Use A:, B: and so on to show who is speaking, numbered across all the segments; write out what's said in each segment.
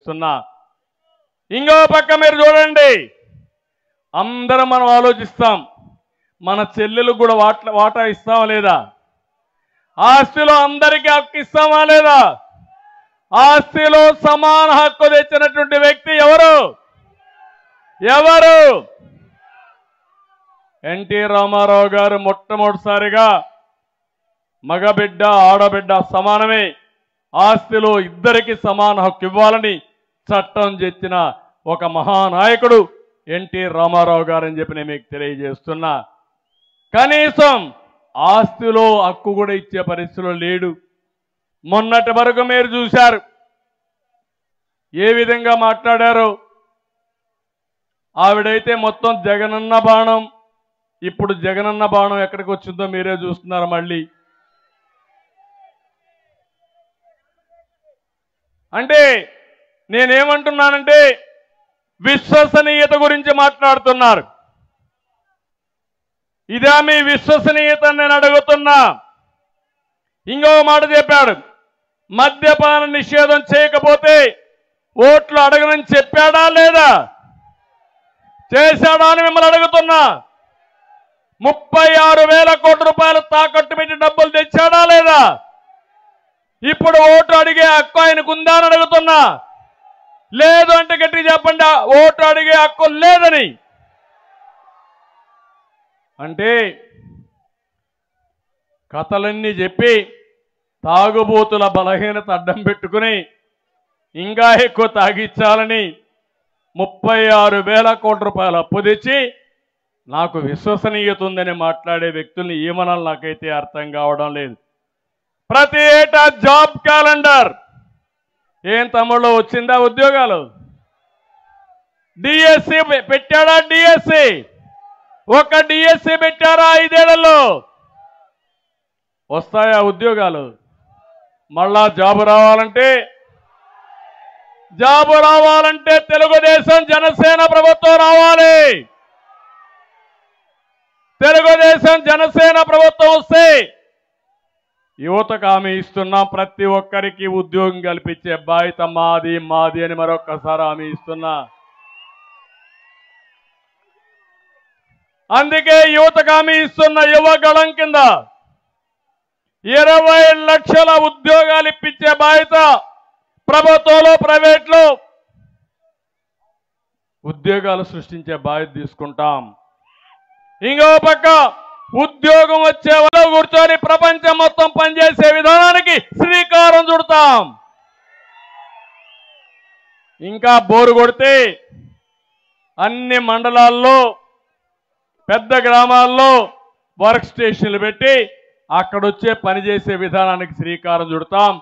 A: తెలియజేస్తున్నా. ఇంకో పక్క మీరు చూడండి, అందరం మనం ఆలోచిస్తాం, మన చెల్లెలకు కూడా వాటా ఇస్తామా లేదా? ఆస్తిలో అందరికీ హక్కు ఇస్తామా లేదా? ఆస్తిలో సమాన హక్కు తెచ్చినటువంటి వ్యక్తి ఎవరు? ఎన్టీ రామారావు గారు మొట్టమొదటిసారిగా మగబిడ్డ ఆడబిడ్డ సమానమే, ఆస్తిలో ఇద్దరికి సమాన హక్కు ఇవ్వాలని చట్టం తెచ్చిన ఒక మహానాయకుడు ఎన్టీ రామారావు గారని చెప్పి నేను మీకు తెలియజేస్తున్నా. కనీసం ఆస్తిలో హక్కు కూడా ఇచ్చే పరిస్థితిలో లేడు. మొన్నటి వరకు మీరు చూశారు ఏ విధంగా మాట్లాడారో. ఆవిడైతే మొత్తం జగనన్న బాణం, ఇప్పుడు జగనన్న బాణం ఎక్కడికి వచ్చిందో మీరే చూస్తున్నారు. మళ్ళీ అంటే నేనేమంటున్నానంటే విశ్వసనీయత గురించి మాట్లాడుతున్నారు. ఇదే మీ విశ్వసనీయత నేను అడుగుతున్నా. ఇంకో మాట చెప్పాడు, మద్యపాన నిషేధం చేయకపోతే ఓట్లు అడగనని చెప్పాడా లేదా? చేశాడా అని మిమ్మల్ని అడుగుతున్నా. 36,000 కోట్ల రూపాయలు తాకట్టు పెట్టి డబ్బులు తెచ్చాడా లేదా? ఇప్పుడు ఓటు అడిగే హక్కు ఆయనకు ఉందా అని అడుగుతున్నా. లేదు అంటే గట్టి చెప్పండి, ఓటు అడిగే హక్కు లేదని. అంటే కథలన్నీ చెప్పి తాగుబోతుల బలహీనత అడ్డం పెట్టుకుని ఇంకా ఎక్కువ తాగిచ్చాలని 36,000 కోట్ల రూపాయలు అప్పు తెచ్చి నాకు విశ్వసనీయత ఉందని మాట్లాడే వ్యక్తుల్ని ఏమనాలి నాకైతే అర్థం కావడం లేదు. ప్రతి ఏటా జాబ్ క్యాలెండర్ ఏం తమ్ముళ్ళు వచ్చిందా? ఉద్యోగాలు డిఎస్సి పెట్టాడా? డిఎస్సి ఒక డిఎస్సి పెట్టారా? 5 ఏళ్లలో వస్తాయా ఉద్యోగాలు? మళ్ళా జాబు రావాలంటే తెలుగుదేశం జనసేన ప్రభుత్వం రావాలి. తెలుగుదేశం జనసేన ప్రభుత్వం వస్తే యువతకు హామీ ఇస్తున్నా, ప్రతి ఒక్కరికి ఉద్యోగం కల్పించే బాధ్యత మాది అని మరొక్కసారి హామీ ఇస్తున్నా. అందుకే యువతకు హామీ ఇస్తున్న యువగళం కింద 20 లక్షల ఉద్యోగాలు ఇప్పించే బాధ్యత ప్రభుత్వంలో ప్రైవేట్లో ఉద్యోగాలు సృష్టించే బాధ్యత తీసుకుంటాం. ఇంకో పక్క ఉద్యోగం వచ్చే వాళ్ళు కూర్చొని ప్రపంచం మొత్తం పనిచేసే విధానానికి శ్రీకారం చుడతాం. ఇంకా బోరు కొడితే అన్ని మండలాల్లో పెద్ద గ్రామాల్లో వర్క్ స్టేషన్లు పెట్టి అక్కడొచ్చే పనిచేసే విధానానికి శ్రీకారం చుడతాం.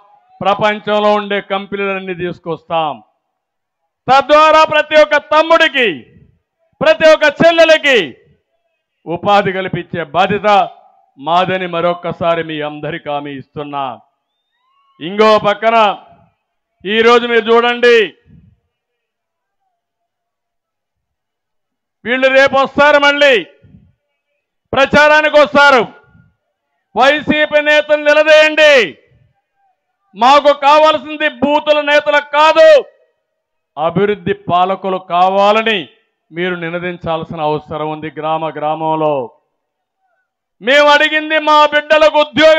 A: ప్రపంచంలో ఉండే కంపెనీలన్నీ తీసుకొస్తాం. తద్వారా ప్రతి ఒక్క తమ్ముడికి, ప్రతి ఒక్క చెల్లెలకి ఉపాధి కల్పించే బాధ్యత మాదని మరొక్కసారి మీ అందరికీ హామీ ఇస్తున్నా. ఇంకో పక్కన ఈరోజు మీరు చూడండి, వీళ్ళు రేపు వస్తారు, మళ్ళీ ప్రచారానికి వస్తారు. వైసీపీ నేతలు నిలదీయండి. మాకు కావాల్సింది బూతుల నేతలకు కాదు, అభివృద్ధి పాలకులు కావాలని మీరు నినదించాల్సిన అవసరం ఉంది. గ్రామంలో మేము అడిగింది మా బిడ్డలకు ఉద్యోగం